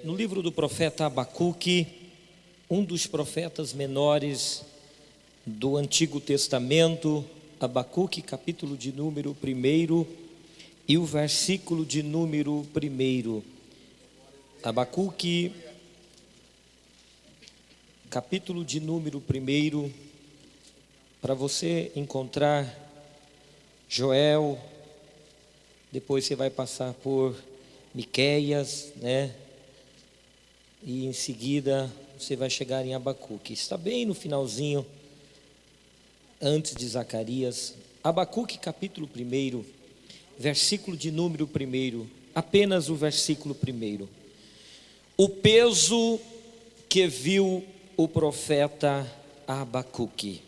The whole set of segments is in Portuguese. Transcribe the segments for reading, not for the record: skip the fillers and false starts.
No livro do profeta Abacuque, um dos profetas menores do Antigo Testamento, Abacuque, capítulo de número 1 e o versículo de número 1. Abacuque, capítulo de número 1, para você encontrar Joel, depois você vai passar por Miqueias, né? E em seguida você vai chegar em Abacuque. Está bem no finalzinho, antes de Zacarias. Abacuque, capítulo 1, versículo de número 1, apenas o versículo 1. O peso que viu o profeta Abacuque.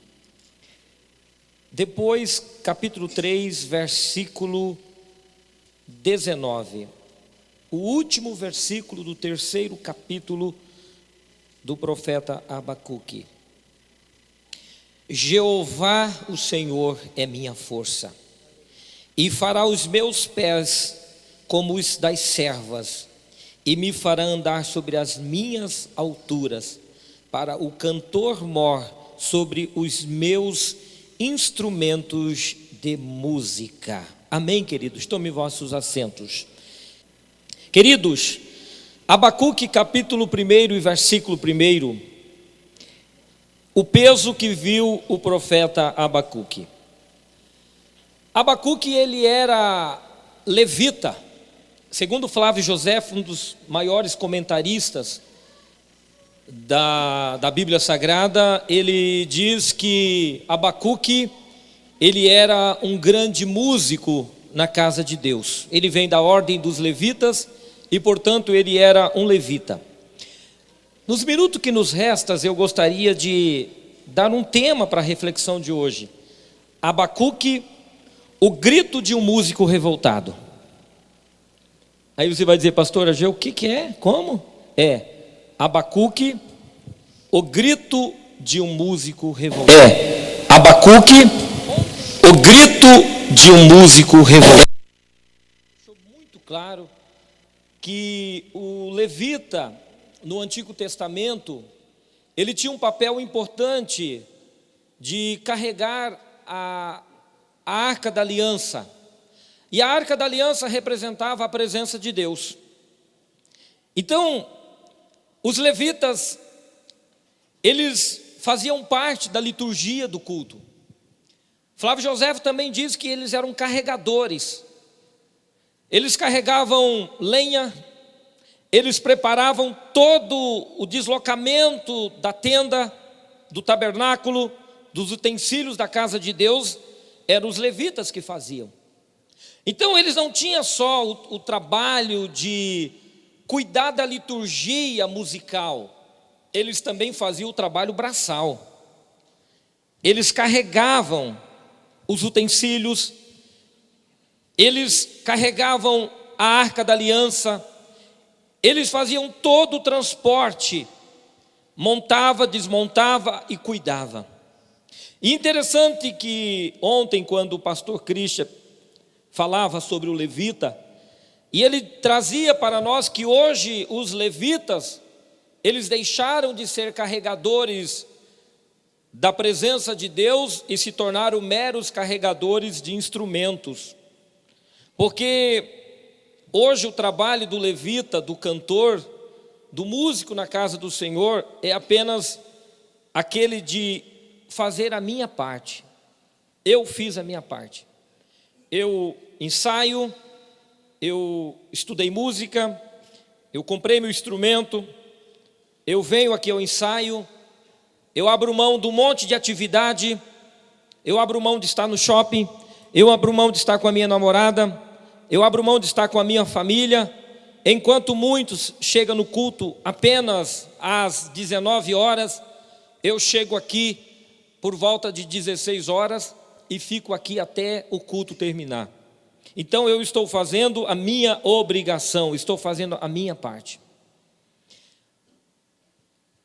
Depois, capítulo 3, versículo 19. O último versículo do 3º capítulo do profeta Abacuque. Jeová, o Senhor, é minha força, e fará os meus pés como os das servas, e me fará andar sobre as minhas alturas, para o cantor mor sobre os meus instrumentos de música. Amém, queridos? Tomem vossos assentos. Queridos, Abacuque, capítulo 1 e versículo 1, o peso que viu o profeta Abacuque. Abacuque, ele era levita. Segundo Flávio Josefo, um dos maiores comentaristas da Bíblia Sagrada, ele diz que Abacuque, ele era um grande músico na casa de Deus. Ele vem da ordem dos levitas e, portanto, ele era um levita. Nos minutos que nos restam, eu gostaria de dar um tema para a reflexão de hoje. Abacuque, o grito de um músico revoltado. Aí você vai dizer, pastor Ageu, o que é? Como? Abacuque, o grito de um músico revoltado. Abacuque, o grito de um músico revoltado. Deixou muito claro que o levita, no Antigo Testamento, ele tinha um papel importante de carregar a Arca da Aliança. E a Arca da Aliança representava a presença de Deus. Então, os levitas, eles faziam parte da liturgia do culto. Flávio Josefo também diz que eles eram carregadores. Eles carregavam lenha, eles preparavam todo o deslocamento da tenda, do tabernáculo, dos utensílios da casa de Deus, eram os levitas que faziam. Então eles não tinham só o trabalho de cuidar da liturgia musical, eles também faziam o trabalho braçal. Eles carregavam os utensílios, eles carregavam a Arca da Aliança, eles faziam todo o transporte, montava, desmontava e cuidava. E interessante que ontem, quando o pastor Christian falava sobre o levita, e ele trazia para nós que hoje os levitas, eles deixaram de ser carregadores da presença de Deus e se tornaram meros carregadores de instrumentos. Porque hoje o trabalho do levita, do cantor, do músico na casa do Senhor é apenas aquele de fazer a minha parte. Eu fiz a minha parte. Eu ensaio, eu estudei música, eu comprei meu instrumento, eu venho aqui ao ensaio, eu abro mão de um monte de atividade, eu abro mão de estar no shopping, eu abro mão de estar com a minha namorada, eu abro mão de estar com a minha família, enquanto muitos chegam no culto apenas às 19 horas, eu chego aqui por volta de 16 horas e fico aqui até o culto terminar. Então eu estou fazendo a minha obrigação, estou fazendo a minha parte.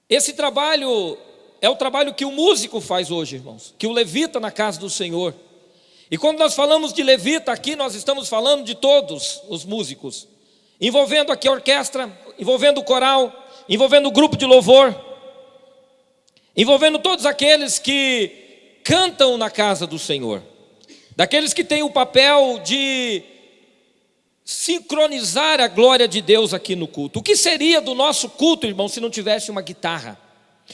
Esse trabalho é o trabalho que o músico faz hoje, irmãos, que o levita na casa do Senhor. E quando nós falamos de levita aqui, nós estamos falando de todos os músicos. envolvendo aqui a orquestra, envolvendo o coral, envolvendo o grupo de louvor, envolvendo todos aqueles que cantam na casa do Senhor, daqueles que têm o papel de sincronizar a glória de Deus aqui no culto. O que seria do nosso culto, irmão, se não tivesse uma guitarra,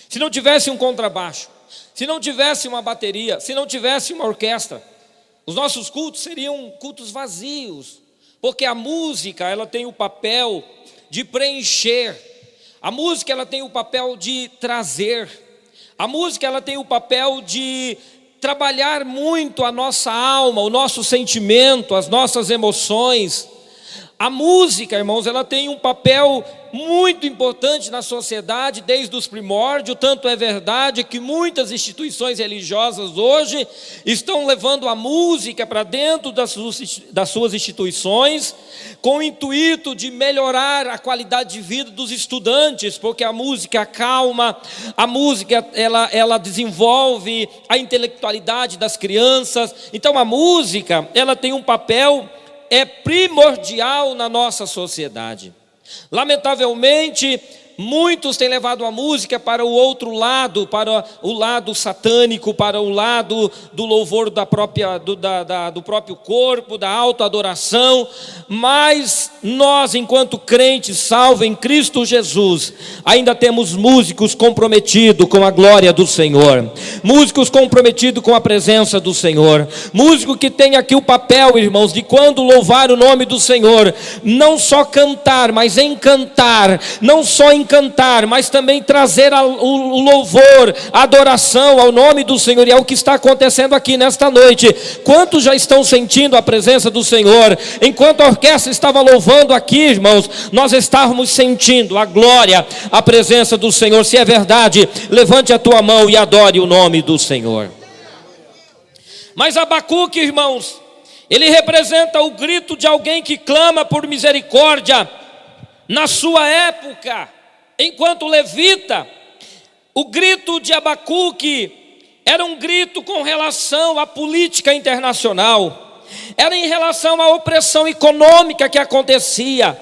se não tivesse um contrabaixo, se não tivesse uma bateria, se não tivesse uma orquestra? Os nossos cultos seriam cultos vazios, porque a música, ela tem o papel de preencher, a música, ela tem o papel de trazer, a música, ela tem o papel de trabalhar muito a nossa alma, o nosso sentimento, as nossas emoções. A música, irmãos, ela tem um papel muito importante na sociedade desde os primórdios. Tanto é verdade que muitas instituições religiosas hoje estão levando a música para dentro das suas instituições, com o intuito de melhorar a qualidade de vida dos estudantes, porque a música acalma, a música ela desenvolve a intelectualidade das crianças. Então a música, ela tem um papel primordial na nossa sociedade. Lamentavelmente, muitos têm levado a música para o outro lado, para o lado satânico, para o lado do louvor do próprio corpo, da autoadoração. Mas nós, enquanto crentes salvos em Cristo Jesus, ainda temos músicos comprometidos com a glória do Senhor, músicos comprometidos com a presença do Senhor, músico que tem aqui o papel, irmãos, de quando louvar o nome do Senhor, não só cantar, mas encantar, não só cantar, mas também trazer o louvor, a adoração ao nome do Senhor. E é o que está acontecendo aqui nesta noite. Quantos já estão sentindo a presença do Senhor? Enquanto a orquestra estava louvando aqui, irmãos, nós estávamos sentindo a glória, a presença do Senhor. Se é verdade, levante a tua mão e adore o nome do Senhor. Mas Abacuque, irmãos, ele representa o grito de alguém que clama por misericórdia. Na sua época, enquanto levita, o grito de Abacuque era um grito com relação à política internacional, era em relação à opressão econômica que acontecia,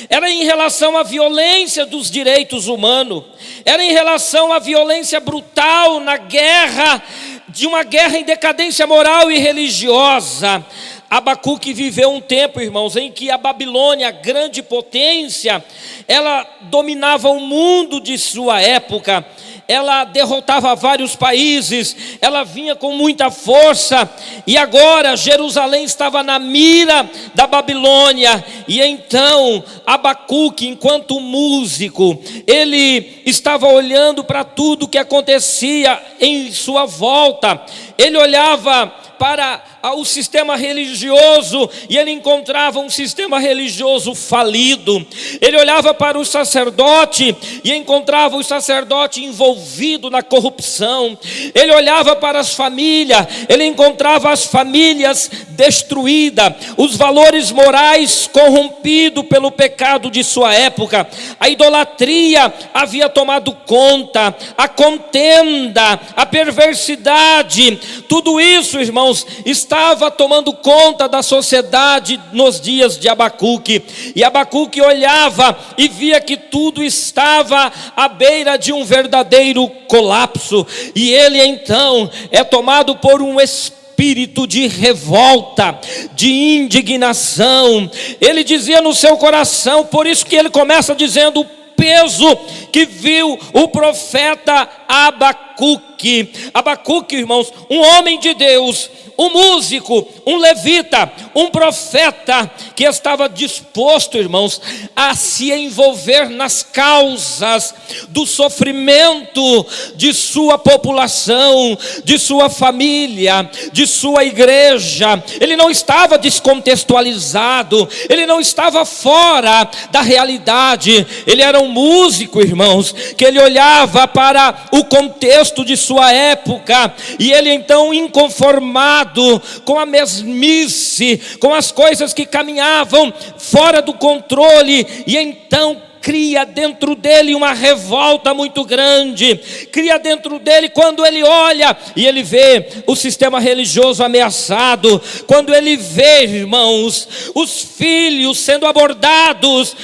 era em relação à violência dos direitos humanos, era em relação à violência brutal na guerra, de uma guerra em decadência moral e religiosa. Abacuque viveu um tempo, irmãos, em que a Babilônia, a grande potência, ela dominava o mundo de sua época, ela derrotava vários países, ela vinha com muita força, e agora Jerusalém estava na mira da Babilônia. E então Abacuque, enquanto músico, ele estava olhando para tudo que acontecia em sua volta, ele olhava para o sistema religioso e ele encontrava um sistema religioso falido. Ele olhava para o sacerdote e encontrava o sacerdote envolvido na corrupção. Ele olhava para as famílias, ele encontrava as famílias destruídas, os valores morais corrompidos pelo pecado de sua época. A idolatria havia tomado conta, a contenda, a perversidade, tudo isso, irmãos, estava tomando conta da sociedade nos dias de Abacuque. E Abacuque olhava e via que tudo estava à beira de um verdadeiro colapso. E ele então é tomado por um espírito de revolta, de indignação. Ele dizia no seu coração, por isso que ele começa dizendo o peso que viu o profeta Abacuque. Abacuque, irmãos, um homem de Deus, um músico, um levita, um profeta que estava disposto, irmãos, a se envolver nas causas do sofrimento de sua população, de sua família, de sua igreja. Ele não estava descontextualizado, ele não estava fora da realidade. Ele era um músico, irmãos, que ele olhava para o contexto de sua época, e ele então, inconformado com a mesmice, com as coisas que caminhavam fora do controle, e então cria dentro dele uma revolta muito grande, cria dentro dele quando ele olha e ele vê o sistema religioso ameaçado, quando ele vê, irmãos, os filhos sendo abordados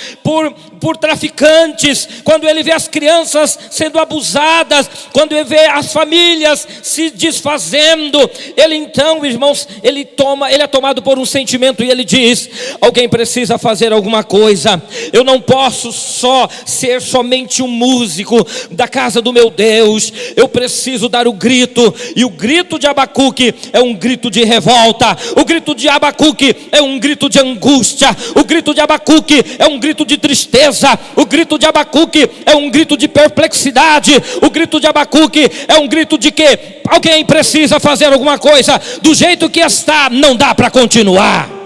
por traficantes, quando ele vê as crianças sendo abusadas, quando ele vê as famílias se desfazendo, ele então, irmãos, ele é tomado por um sentimento e ele diz: alguém precisa fazer alguma coisa, eu não posso ser somente um músico da casa do meu Deus, eu preciso dar o grito. E o grito de Abacuque é um grito de revolta, o grito de Abacuque é um grito de angústia, o grito de Abacuque é um grito de tristeza, o grito de Abacuque é um grito de perplexidade, o grito de Abacuque é um grito de que alguém precisa fazer alguma coisa, do jeito que está não dá para continuar.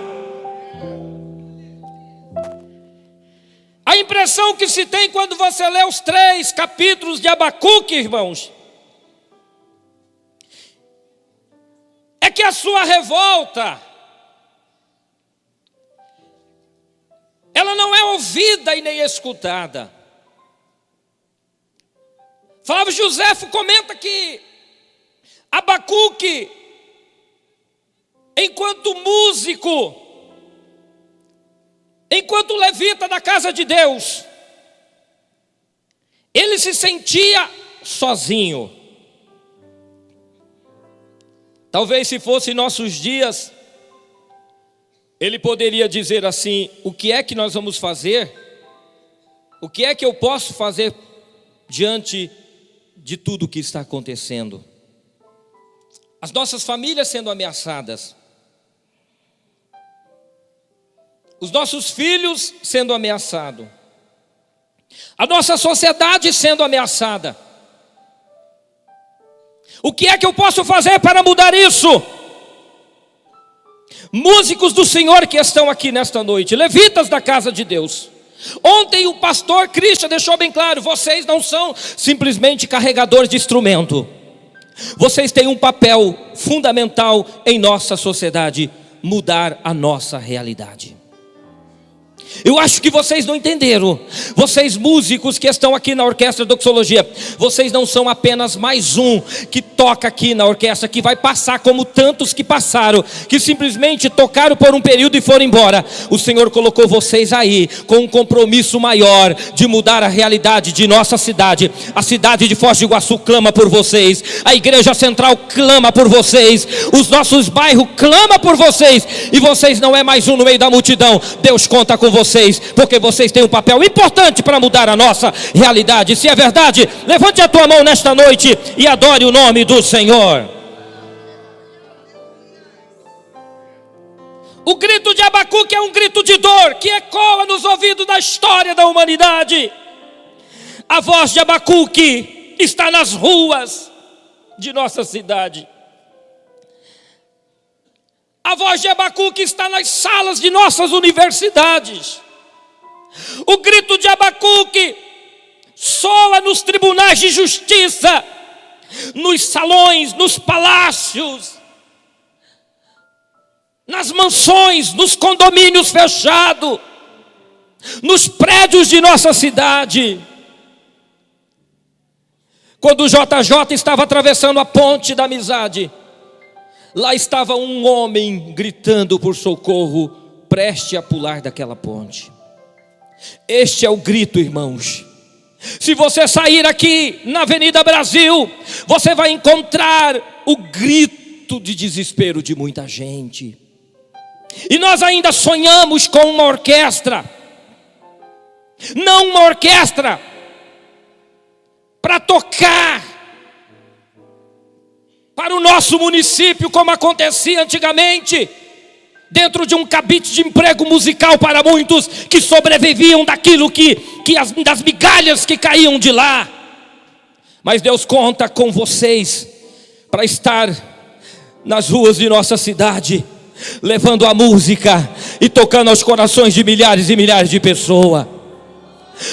A impressão que se tem quando você lê os 3 capítulos de Abacuque, irmãos, é que a sua revolta, ela não é ouvida e nem escutada. Flávio Joséfo comenta que Abacuque, enquanto músico, enquanto levita da casa de Deus, ele se sentia sozinho. Talvez se fosse nossos dias, ele poderia dizer assim: o que é que nós vamos fazer? O que é que eu posso fazer diante de tudo o que está acontecendo? As nossas famílias sendo ameaçadas, os nossos filhos sendo ameaçados, a nossa sociedade sendo ameaçada. O que é que eu posso fazer para mudar isso? Músicos do Senhor que estão aqui nesta noite, levitas da casa de Deus, ontem o pastor Christian deixou bem claro: vocês não são simplesmente carregadores de instrumento, vocês têm um papel fundamental em nossa sociedade, mudar a nossa realidade. Eu acho que vocês não entenderam. Vocês músicos que estão aqui na orquestra Doxologia, vocês não são apenas mais um que toca aqui na orquestra, que vai passar como tantos que passaram, que simplesmente tocaram por um período e foram embora. O Senhor colocou vocês aí com um compromisso maior de mudar a realidade de nossa cidade. A cidade de Foz do Iguaçu clama por vocês, a igreja central clama por vocês, os nossos bairros clamam por vocês, e vocês não é mais um no meio da multidão. Deus conta com vocês, porque vocês têm um papel importante para mudar a nossa realidade. Se é verdade, levante a tua mão nesta noite e adore o nome do Senhor. O grito de Abacuque é um grito de dor que ecoa nos ouvidos da história da humanidade. A voz de Abacuque está nas ruas de nossa cidade. A voz de Abacuque está nas salas de nossas universidades. O grito de Abacuque soa nos tribunais de justiça, nos salões, nos palácios, nas mansões, nos condomínios fechados, nos prédios de nossa cidade. Quando o JJ estava atravessando a ponte da amizade, lá estava um homem gritando por socorro, preste a pular daquela ponte. Este é o grito, irmãos. Se você sair aqui na Avenida Brasil, você vai encontrar o grito de desespero de muita gente. E nós ainda sonhamos com uma orquestra, não uma orquestra para tocar para o nosso município, como acontecia antigamente, dentro de um cabide de emprego musical para muitos que sobreviviam daquilo das migalhas que caíam de lá. Mas Deus conta com vocês para estar nas ruas de nossa cidade, levando a música e tocando aos corações de milhares e milhares de pessoas.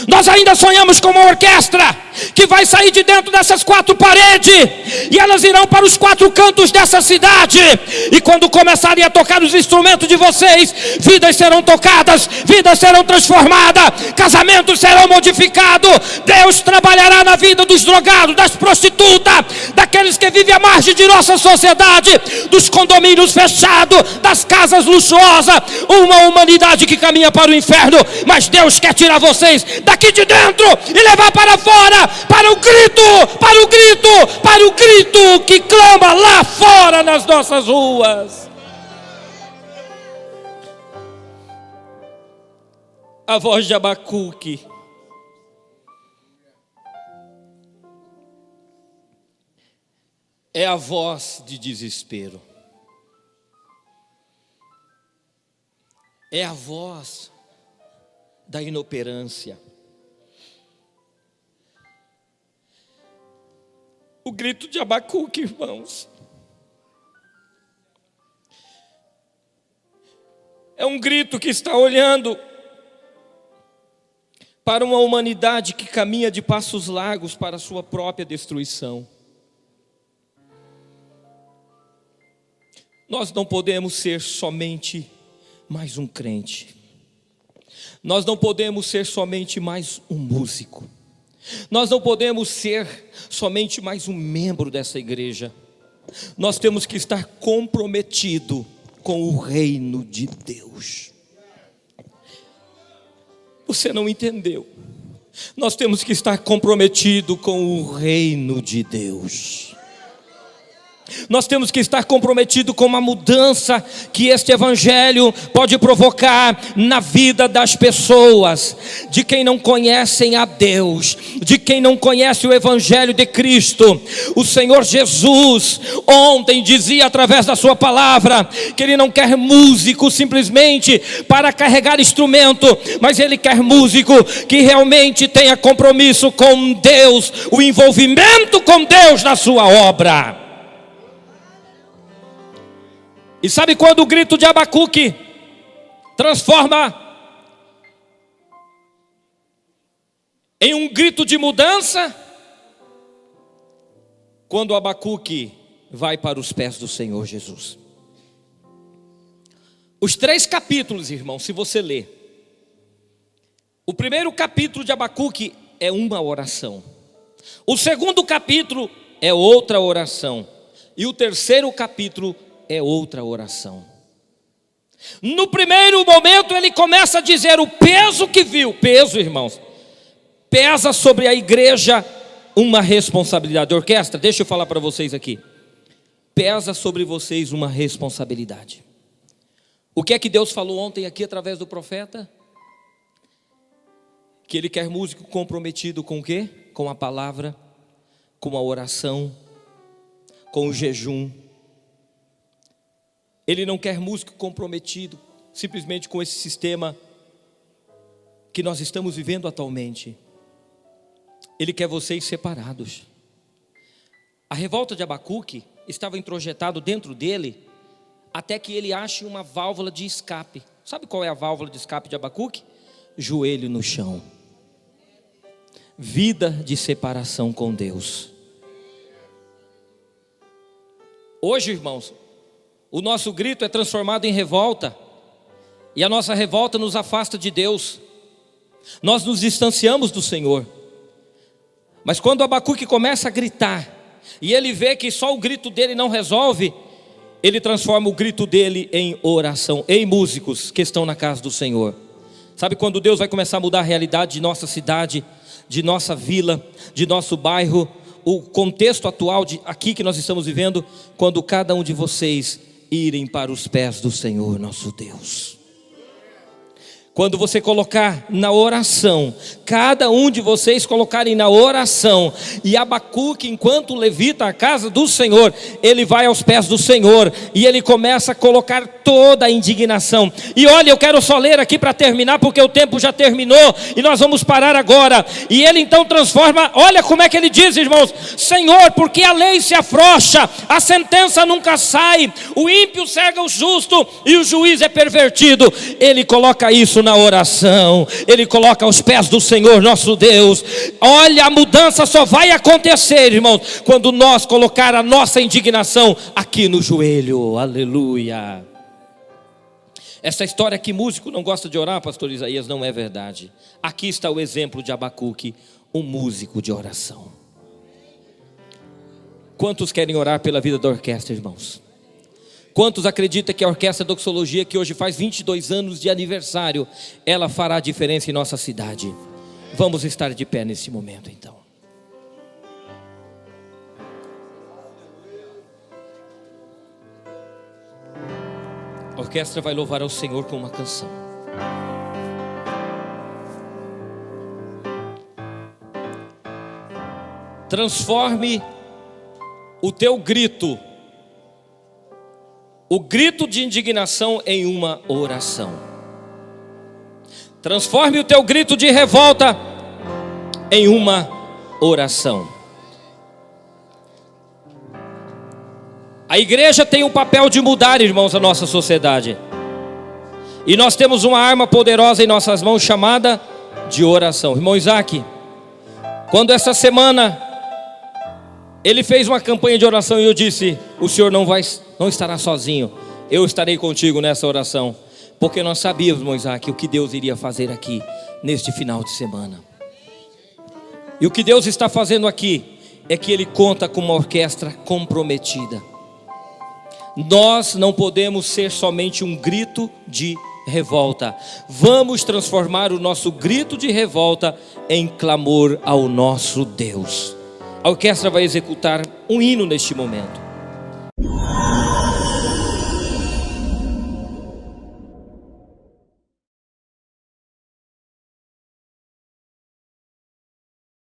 Nós ainda sonhamos com uma orquestra que vai sair de dentro dessas 4 paredes, e elas irão para os 4 cantos dessa cidade, e quando começarem a tocar os instrumentos de vocês, vidas serão tocadas, vidas serão transformadas, casamentos serão modificados. Deus trabalhará na vida dos drogados, das prostitutas, daqueles que vivem à margem de nossa sociedade, dos condomínios fechados, das casas luxuosas, uma humanidade que caminha para o inferno. Mas Deus quer tirar vocês daqui de dentro e levar para fora, para o grito, para o grito, para o grito que clama lá fora nas nossas ruas. A voz de Abacuque é a voz de desespero, é a voz da inoperância. O grito de Abacuque, irmãos, é um grito que está olhando para uma humanidade que caminha de passos largos para a sua própria destruição. Nós não podemos ser somente mais um crente. Nós não podemos ser somente mais um músico. Nós não podemos ser somente mais um membro dessa igreja. Nós temos que estar comprometido com o reino de Deus. Você não entendeu? Nós temos que estar comprometido com o reino de Deus. Nós temos que estar comprometidos com uma mudança que este evangelho pode provocar na vida das pessoas, de quem não conhecem a Deus, de quem não conhece o evangelho de Cristo. O Senhor Jesus ontem dizia através da sua palavra que Ele não quer músico simplesmente para carregar instrumento, mas Ele quer músico que realmente tenha compromisso com Deus, o envolvimento com Deus na sua obra. E sabe quando o grito de Abacuque transforma em um grito de mudança? Quando Abacuque vai para os pés do Senhor Jesus. Os 3 capítulos, irmão, se você ler, o primeiro capítulo de Abacuque é uma oração, o segundo capítulo é outra oração, e o terceiro capítulo é outra oração. No primeiro momento ele começa a dizer o peso que viu. Peso, irmãos, pesa sobre a igreja uma responsabilidade. Orquestra, deixa eu falar para vocês aqui. Pesa sobre vocês uma responsabilidade. O que é que Deus falou ontem aqui através do profeta? Que Ele quer músico comprometido com o quê? Com a palavra, com a oração, com o jejum. Ele não quer músico comprometido simplesmente com esse sistema que nós estamos vivendo atualmente. Ele quer vocês separados. A revolta de Abacuque estava introjetado dentro dele até que ele ache uma válvula de escape. Sabe qual é a válvula de escape de Abacuque? Joelho no chão. Vida de separação com Deus. Hoje, irmãos, o nosso grito é transformado em revolta, e a nossa revolta nos afasta de Deus. Nós nos distanciamos do Senhor. Mas quando Abacuque começa a gritar, e ele vê que só o grito dele não resolve, ele transforma o grito dele em oração. Ei, músicos que estão na casa do Senhor, sabe quando Deus vai começar a mudar a realidade de nossa cidade, de nossa vila, de nosso bairro, o contexto atual de aqui que nós estamos vivendo? Quando cada um de vocês irem para os pés do Senhor nosso Deus. Quando você colocar na oração, cada um de vocês colocarem na oração, e Abacuque, enquanto levita a casa do Senhor, ele vai aos pés do Senhor, e ele começa a colocar toda a indignação. E olha, eu quero só ler aqui para terminar, porque o tempo já terminou, e nós vamos parar agora. E ele então transforma, olha como é que ele diz, irmãos: Senhor, porque a lei se afrouxa, a sentença nunca sai, o ímpio cega o justo, e o juiz é pervertido. Ele coloca isso enquanto na oração ele coloca aos pés do Senhor nosso Deus. Olha, a mudança só vai acontecer, irmãos, quando nós colocar a nossa indignação aqui no joelho. Aleluia. Essa história que músico não gosta de orar, pastor Isaías, não é verdade. Aqui está o exemplo de Abacuque, um músico de oração. Quantos querem orar pela vida da orquestra, irmãos? Quantos acreditam que a Orquestra Doxologia, que hoje faz 22 anos de aniversário, ela fará diferença em nossa cidade? Vamos estar de pé nesse momento então. A orquestra vai louvar ao Senhor com uma canção. Transforme o teu grito, o grito de indignação, em uma oração. Transforme o teu grito de revolta em uma oração. A igreja tem o papel de mudar, irmãos, a nossa sociedade. E nós temos uma arma poderosa em nossas mãos chamada de oração. Irmão Isaac, quando essa semana ele fez uma campanha de oração e eu disse: o senhor não estará sozinho, eu estarei contigo nessa oração. Porque nós sabíamos, irmão Isaac, o que Deus iria fazer aqui neste final de semana. E o que Deus está fazendo aqui é que Ele conta com uma orquestra comprometida. Nós não podemos ser somente um grito de revolta. Vamos transformar o nosso grito de revolta em clamor ao nosso Deus. A orquestra vai executar um hino neste momento.